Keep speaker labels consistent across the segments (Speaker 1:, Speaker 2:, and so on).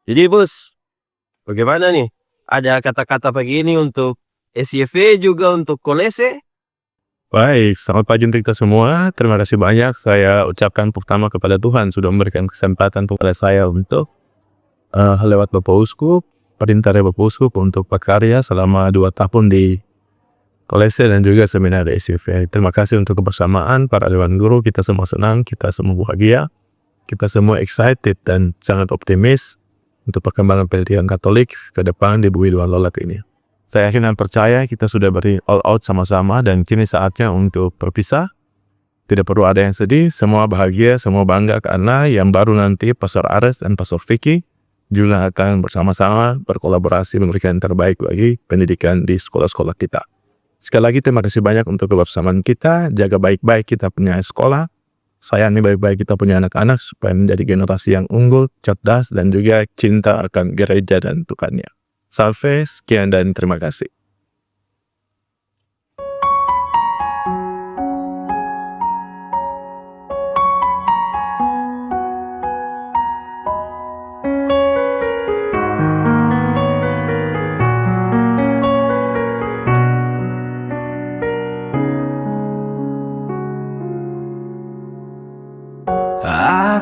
Speaker 1: Jadi bos, bagaimana nih? Ada kata-kata begini untuk SYV juga untuk Kolese?
Speaker 2: Baik, selamat pagi untuk kita semua. Terima kasih banyak saya ucapkan pertama kepada Tuhan sudah memberikan kesempatan kepada saya untuk lewat Bapak Uskup, perintah dari Bapak Uskup untuk berkarya selama 2 tahun di Kolese dan juga seminar SYV. Terima kasih untuk kebersamaan para dewan guru. Kita semua senang, kita semua bahagia, kita semua excited dan sangat optimis untuk perkembangan pendidikan Katolik ke depan di Bumi Dua Lolat ini. Saya yakin dan percaya kita sudah beri all out sama-sama dan kini saatnya untuk berpisah. Tidak perlu ada yang sedih, semua bahagia, semua bangga karena yang baru nanti Pastor Ares dan Pastor Vicky juga akan bersama-sama berkolaborasi memberikan yang terbaik bagi pendidikan di sekolah-sekolah kita. Sekali lagi terima kasih banyak untuk kebersamaan kita, jaga baik-baik kita punya sekolah, sayangi baik-baik kita punya anak-anak supaya menjadi generasi yang unggul, cerdas, dan juga cinta akan gereja dan Tuhannya. Salve, sekian dan terima kasih.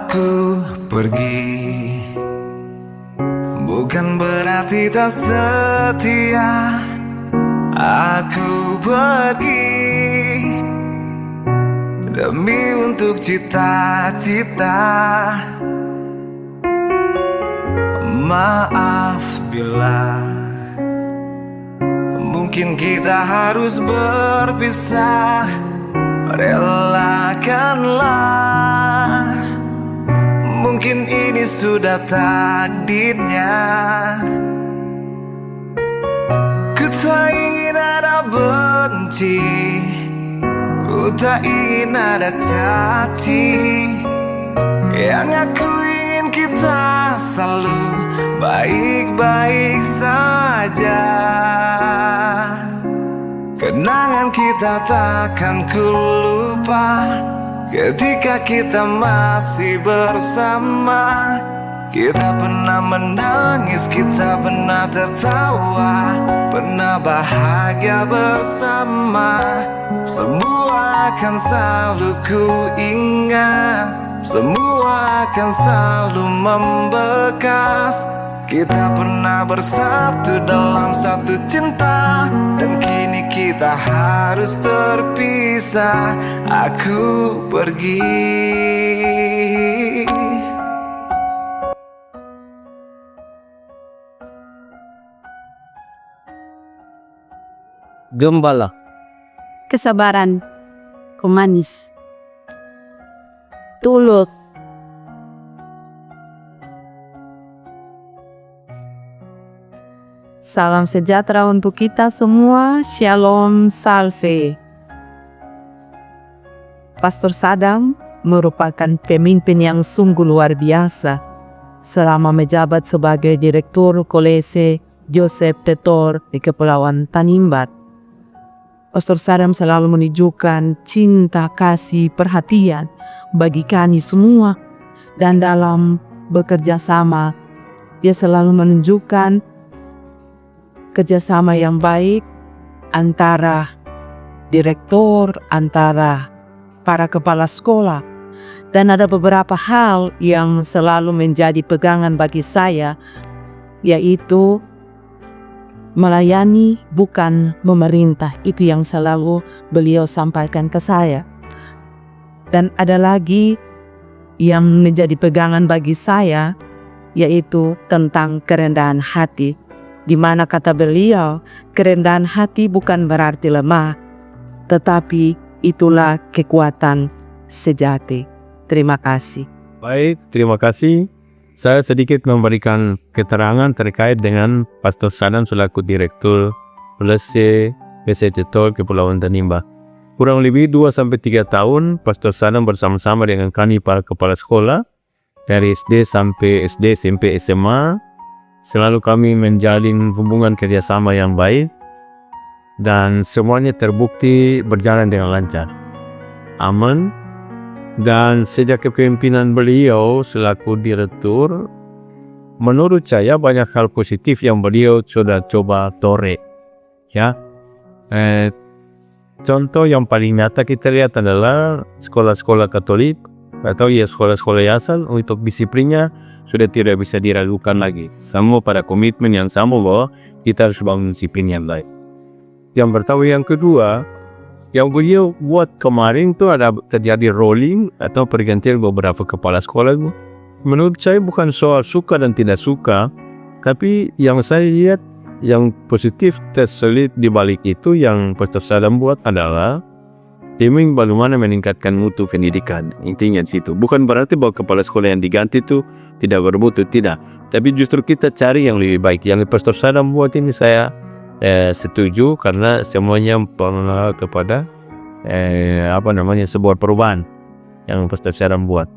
Speaker 3: Aku pergi, bukan berarti tak setia. Aku pergi demi untuk cita-cita. Maaf bila mungkin kita harus berpisah. Relakanlah, mungkin ini sudah takdirnya. Ku tak ingin ada benci, ku tak ingin ada caci. Yang aku ingin kita selalu baik-baik saja. Kenangan kita takkan ku lupa ketika kita masih bersama. Kita pernah menangis, kita pernah tertawa, pernah bahagia bersama. Semua akan selalu ku ingat, semua akan selalu membekas. Kita pernah bersatu dalam satu cinta, dan kini kita harus terpisah. Aku pergi.
Speaker 4: Gembala,
Speaker 5: kesabaran, pemanis, tulus, salam sejahtera untuk kita semua. Shalom, salve. Pastor Sadam merupakan pemimpin yang sungguh luar biasa selama menjabat sebagai Direktur Kolese Joseph Tetor di Kepulauan Tanimbar. Pastor Sadam selalu menunjukkan cinta, kasih, perhatian bagi kami semua, dan dalam bekerja sama dia selalu menunjukkan kerjasama yang baik antara direktur, antara para kepala sekolah. Dan ada beberapa hal yang selalu menjadi pegangan bagi saya, yaitu melayani bukan memerintah. Itu yang selalu beliau sampaikan ke saya. Dan ada lagi yang menjadi pegangan bagi saya, yaitu tentang kerendahan hati, di mana kata beliau, kerendahan hati bukan berarti lemah, tetapi itulah kekuatan sejati. Terima kasih.
Speaker 2: Baik, terima kasih. Saya sedikit memberikan keterangan terkait dengan Pastor Sadam selaku Direktur Kolese Tetor Kepulauan Tanimbar. Kurang lebih 2-3 tahun Pastor Sadam bersama-sama dengan kami para kepala sekolah dari SD sampai SD, SMP, SMA. Selalu kami menjalin hubungan kerjasama yang baik dan semuanya terbukti berjalan dengan lancar, aman. Dan sejak kepemimpinan beliau selaku direktur, menurut saya banyak hal positif yang beliau sudah coba torek. Ya, contoh yang paling nyata kita lihat adalah sekolah-sekolah Katolik atau ya sekolah-sekolah yayasan untuk disiplinnya sudah tidak bisa diragukan lagi. Semua pada komitmen yang sama bahwa kita harus bangun disiplin yang baik. Yang pertama, yang kedua, yang beliau buat kemarin tuh ada terjadi rolling atau pergantian beberapa kepala sekolah. Menurut saya bukan soal suka dan tidak suka, tapi yang saya lihat yang positif terselit di balik itu yang Pastor Sadam buat adalah demi bagaimana meningkatkan mutu pendidikan. Intinya di situ. Bukan berarti bahwa kepala sekolah yang diganti itu tidak bermutu, tidak. Tapi justru kita cari yang lebih baik. Yang Pastor Sadam buat ini saya setuju karena semuanya mengarah kepada sebuah perubahan yang Pastor Sadam buat.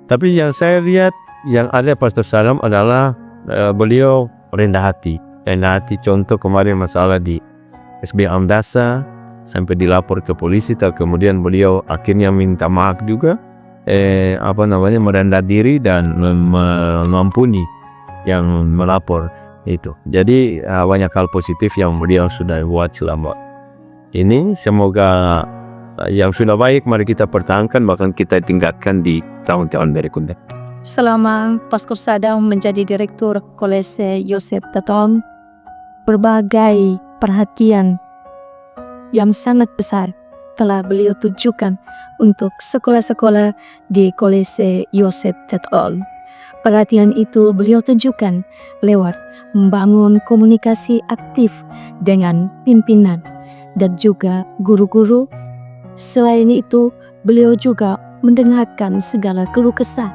Speaker 2: Tapi yang saya lihat yang ada Pastor Sadam adalah beliau rendah hati. Rendah hati, contoh kemarin masalah di SB Amdasa sampai dilapor ke polisi, kemudian beliau akhirnya minta maaf juga, merendah diri dan mengampuni yang melapor itu. Jadi banyak hal positif yang beliau sudah buat selama ini. Semoga yang sudah baik mari kita pertahankan, bahkan kita tingkatkan di tahun-tahun berikutnya.
Speaker 4: Selama Pastor Sadam menjadi direktur Kolese Yosef Tetol, berbagai perhatian yang sangat besar telah beliau tunjukkan untuk sekolah-sekolah di Kolese Yosef Tetol. Perhatian itu beliau tunjukkan lewat membangun komunikasi aktif dengan pimpinan dan juga guru-guru. Selain itu, beliau juga mendengarkan segala keluh kesah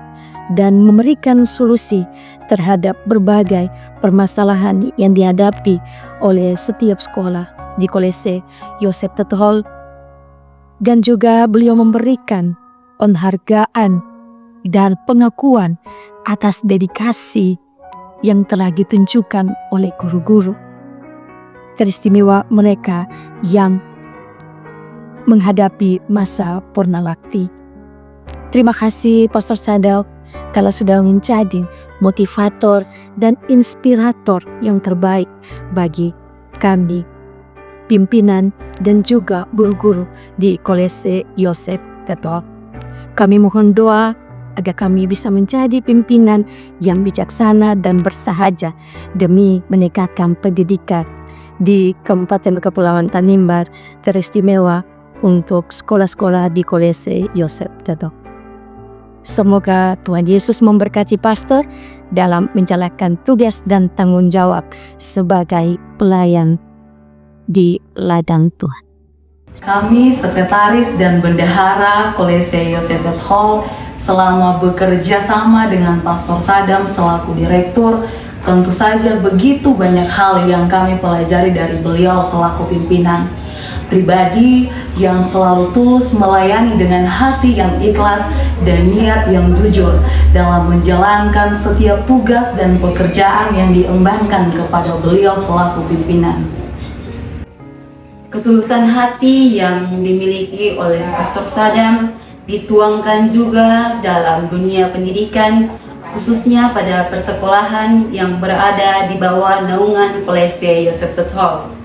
Speaker 4: dan memberikan solusi terhadap berbagai permasalahan yang dihadapi oleh setiap sekolah di Kolese Yosef Tetol. Dan juga beliau memberikan penghargaan dan pengakuan atas dedikasi yang telah ditunjukkan oleh guru-guru teristimewa mereka yang menghadapi masa purnawakti. Terima kasih Pastor Sadam telah sudah menjadi motivator dan inspirator yang terbaik bagi kami, pimpinan dan juga guru-guru di Kolese Yosef Tetol. Kami mohon doa agar kami bisa menjadi pimpinan yang bijaksana dan bersahaja demi meningkatkan pendidikan di Kabupaten Kepulauan Tanimbar teristimewa untuk sekolah-sekolah di Kolese Yosef Tetol. Semoga Tuhan Yesus memberkati pastor dalam menjalankan tugas dan tanggung jawab sebagai pelayan di ladang Tuhan.
Speaker 6: Kami sekretaris dan bendahara Kolese Yosef Tetol selama bekerja sama dengan Pastor Sadam selaku direktur, tentu saja begitu banyak hal yang kami pelajari dari beliau selaku pimpinan. Pribadi yang selalu tulus melayani dengan hati yang ikhlas dan niat yang jujur dalam menjalankan setiap tugas dan pekerjaan yang diembankan kepada beliau selaku pimpinan.
Speaker 7: Ketulusan hati yang dimiliki oleh Pastor Sadam dituangkan juga dalam dunia pendidikan, khususnya pada persekolahan yang berada di bawah naungan Kolese Yosef Tetol.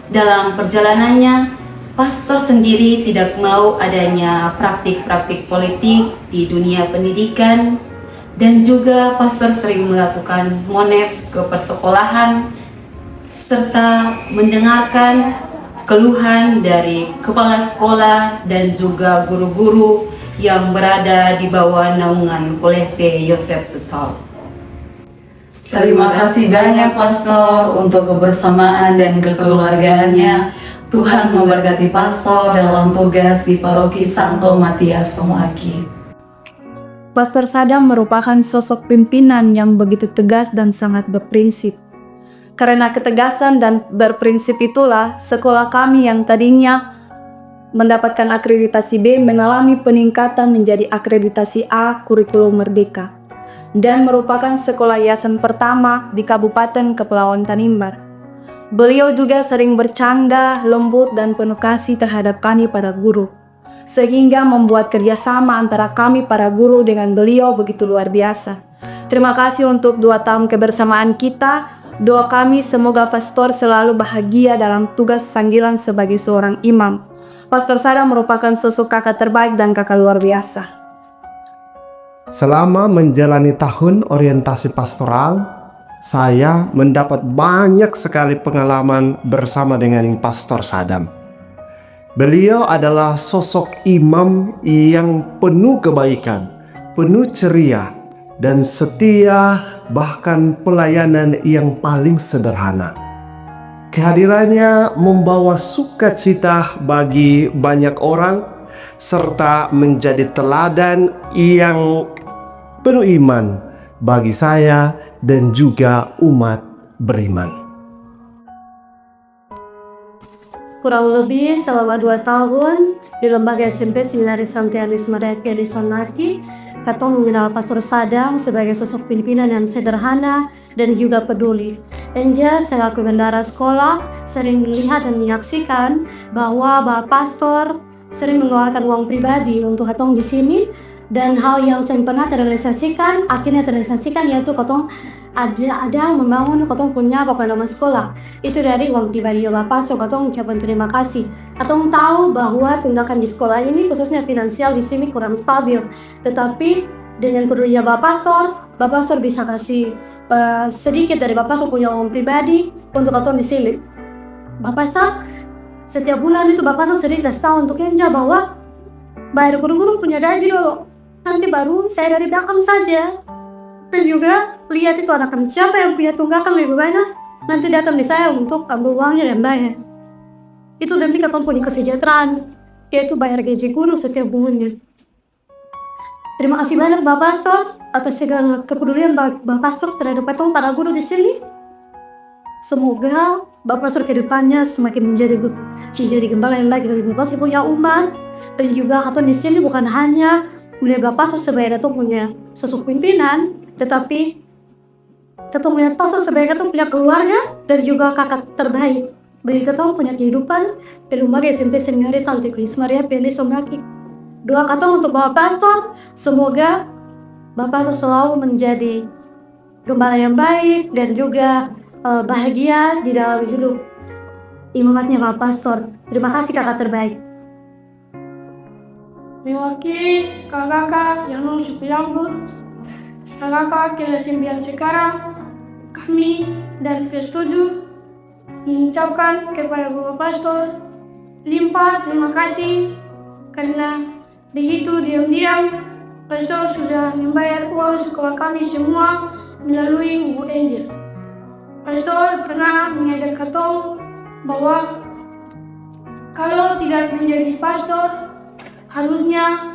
Speaker 7: Dalam perjalanannya, pastor sendiri tidak mau adanya praktik-praktik politik di dunia pendidikan, dan juga pastor sering melakukan monef ke persekolahan serta mendengarkan keluhan dari kepala sekolah dan juga guru-guru yang berada di bawah naungan Kolese Yosef Tetol.
Speaker 6: Terima kasih banyak Pastor untuk kebersamaan dan kekeluargaannya. Tuhan memberkati Pastor dalam tugas di Paroki Santo Matias Somaki.
Speaker 8: Pastor Sadam merupakan sosok pimpinan yang begitu tegas dan sangat berprinsip. Karena ketegasan dan berprinsip itulah sekolah kami yang tadinya mendapatkan akreditasi B mengalami peningkatan menjadi akreditasi A kurikulum merdeka dan merupakan sekolah yayasan pertama di Kabupaten Kepulauan Tanimbar. Beliau juga sering bercanda, lembut dan penuh kasih terhadap kami para guru, sehingga membuat kerjasama antara kami para guru dengan beliau begitu luar biasa. Terima kasih untuk 2 tahun kebersamaan kita. Doa kami semoga pastor selalu bahagia dalam tugas panggilan sebagai seorang imam. Pastor Sadam merupakan sosok kakak terbaik dan kakak luar biasa.
Speaker 9: Selama menjalani tahun orientasi pastoral, saya mendapat banyak sekali pengalaman bersama dengan Pastor Sadam. Beliau adalah sosok imam yang penuh kebaikan, penuh ceria, dan setia, bahkan pelayanan yang paling sederhana. Kehadirannya membawa sukacita bagi banyak orang, serta menjadi teladan yang penuh iman bagi saya dan juga umat beriman.
Speaker 8: Kurang lebih selama 2 tahun di Lembaga SMP Seminaris Santi Agnes Maria Sonaki, Katong mengenal Pastor Sadam sebagai sosok pimpinan yang sederhana dan juga peduli. Enja selaku bendara sekolah sering melihat dan menyaksikan bahwa Bapak Pastor sering mengeluarkan uang pribadi untuk Katong di sini, dan hal yang saya pernah terrealisasikan, akhirnya terrealisasikan, yaitu Katong ada membangun Katong punya papan nama sekolah. Itu dari uang pribadi Bapak Pastor. Katong ucapkan terima kasih. Katong tahu bahwa tindakan di sekolah ini khususnya finansial di sini kurang stabil, tetapi dengan pedulinya Bapak Pastor bisa kasih sedikit dari Bapak Pastor punya uang pribadi untuk Katong di sini. Bapak Pastor setiap bulan itu Bapak Pastor sering kasih tahu untuk Enja bahwa bayar guru-guru punya gaji dulu, nanti baru saya dari belakang saja. Dan juga lihat itu anak siapa yang punya tunggakan lebih banyak, nanti datang di saya untuk ambil uangnya dan bayar. Itu demi Katong punya kesejahteraan, yaitu bayar gaji guru setiap bulannya. Terima kasih banyak Bapak Pastor atas segala kepedulian Bapak Pastor terhadap Katong para guru di sini. Semoga Bapak Pastor kedepannya semakin menjadi gembala yang lagi dari Bapak Pastor punya umat, dan juga Katong di sini bukan hanya melihat Bapak Pastor sebagai Katong punya sosok pimpinan, tetapi Katong melihat Pastor sebagai Katong punya keluarga dan juga kakak terbaik bagi Katong punya kehidupan di Lembaga SMP Seminaris Santi Agnes Maria Sonaki. Doa Katong untuk Bapak Pastor, semoga Bapak Pastor selalu menjadi gembala yang baik dan juga bahagia di dalam hidup imamatnya Bapak Pastor. Terima kasih kakak terbaik. Mewakili kakak yang masih penyambut, kakak kelas 9 sekarang, kami dari kelas 7 mengucapkan kepada Bapak Pastor limpah terima kasih, karena begitu diam-diam Pastor sudah membayar uang sekolah kami semua melalui Ibu Angel. Pastor pernah mengajar Katong bahwa kalau tidak menjadi pastor, harusnya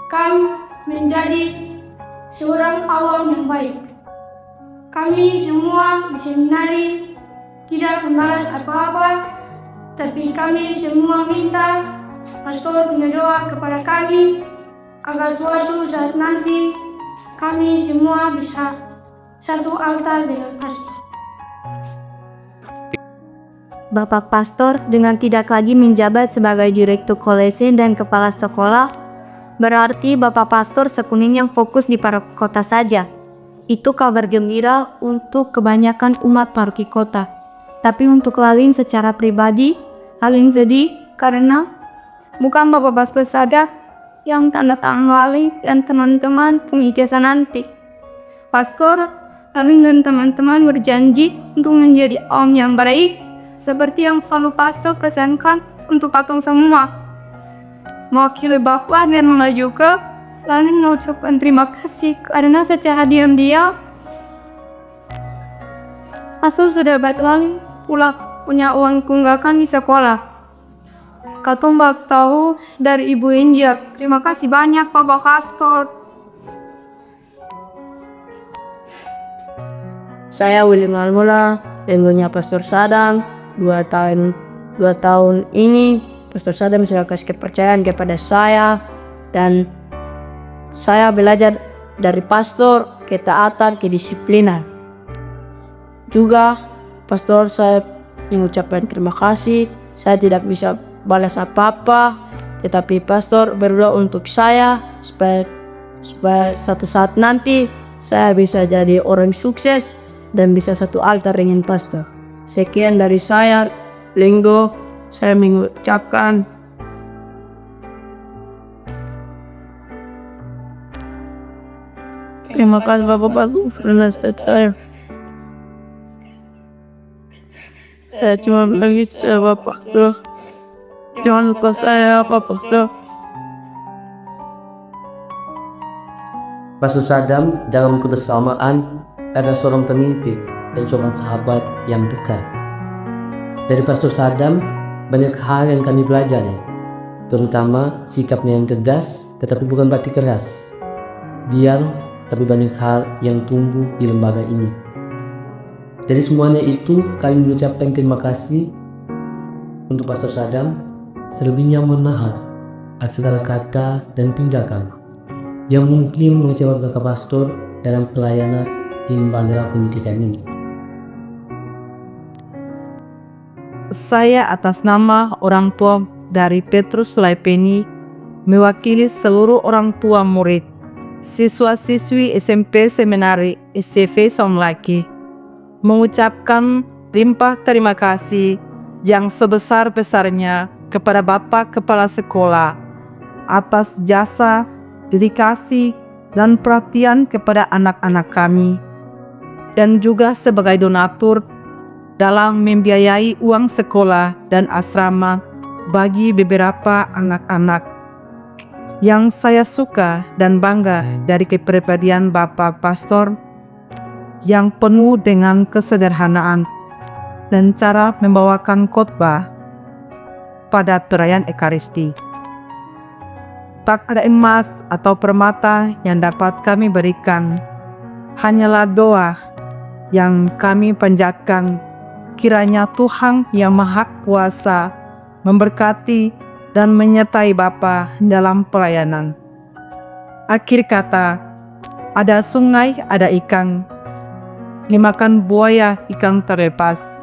Speaker 8: kami menjadi seorang awam yang baik. Kami semua di seminari tidak membalas apa-apa, tapi kami semua minta Pastor punya doa kepada kami agar suatu saat nanti kami semua bisa satu altar dengan Pastor.
Speaker 10: Bapak Pastor dengan tidak lagi menjabat sebagai direktur kolese dan kepala sekolah, berarti Bapak Pastor sekuning yang fokus di paroki kota saja. Itu kabar gembira untuk kebanyakan umat paroki kota. Tapi untuk Lalin secara pribadi, Lalin sedih karena bukan Bapak Pastor Sadam yang tanda tangan Lalin dan teman-teman pengijazah nanti. Pastor, Lalin dan teman-teman berjanji untuk menjadi om yang baik, seperti yang selalu Pastor pesankan untuk Katong semua. Mewakili Bapak dan Mama juga, Lalin mengucapkan terima kasih karena secara diam-diam Pastor sudah bantu Lalin punya uang tunggakan di sekolah. Katong bak tahu dari Ibu Injak. Terima kasih banyak Bapak Pastor.
Speaker 5: Saya William Almula, leluhurnya Pastor Sadam. 2 tahun ini Pastor Sadam sudah kasih kepercayaan kepada saya, dan saya belajar dari pastor ketaatan, kedisiplinan. Juga pastor saya mengucapkan terima kasih. Saya tidak bisa balas apa-apa, tetapi pastor berdoa untuk saya supaya suatu saat nanti
Speaker 8: saya bisa jadi orang sukses dan bisa satu altar dengan pastor. Sekian dari saya, Linggo. Saya mengucapkan terima kasih Bapak Pastor karena saya cuma bilang itu Bapak Pastor. Jangan lupa saya Bapak Pastor.
Speaker 11: Pastor Sadam dalam kebersamaan ada seorang pemimpin dan seorang sahabat yang dekat. Dari Pastor Sadam banyak hal yang kami pelajari, terutama sikapnya yang tegas tetapi bukan berarti keras. Diam tapi banyak hal yang tumbuh di lembaga ini. Dari semuanya itu kami mengucapkan terima kasih untuk Pastor Sadam, selebihnya menahan segala kata dan tindakan yang mungkin mengecewakan kakak pastor dalam pelayanan di lembaga pendidikan ini.
Speaker 5: Saya atas nama orang tua dari Petrus Sulaipeni mewakili seluruh orang tua murid, siswa-siswi SMP Seminari SV Sonlaki mengucapkan limpah terima kasih yang sebesar-besarnya kepada Bapak Kepala Sekolah atas jasa, dedikasi, dan perhatian kepada anak-anak kami, dan juga sebagai donatur dalam membiayai uang sekolah dan asrama bagi beberapa anak-anak. Yang saya suka dan bangga dari kepribadian Bapak Pastor yang penuh dengan kesederhanaan dan cara membawakan khotbah pada perayaan Ekaristi. Tak ada emas atau permata yang dapat kami berikan, hanyalah doa yang kami panjatkan. Kiranya Tuhan yang Maha Kuasa memberkati dan menyertai Bapa dalam pelayanan. Akhir kata, ada sungai, ada ikan. Dimakan buaya, ikan terlepas.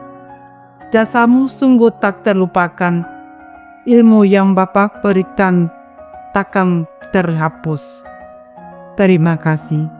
Speaker 5: Jasamu sungguh tak terlupakan. Ilmu yang Bapa berikan takkan terhapus. Terima kasih.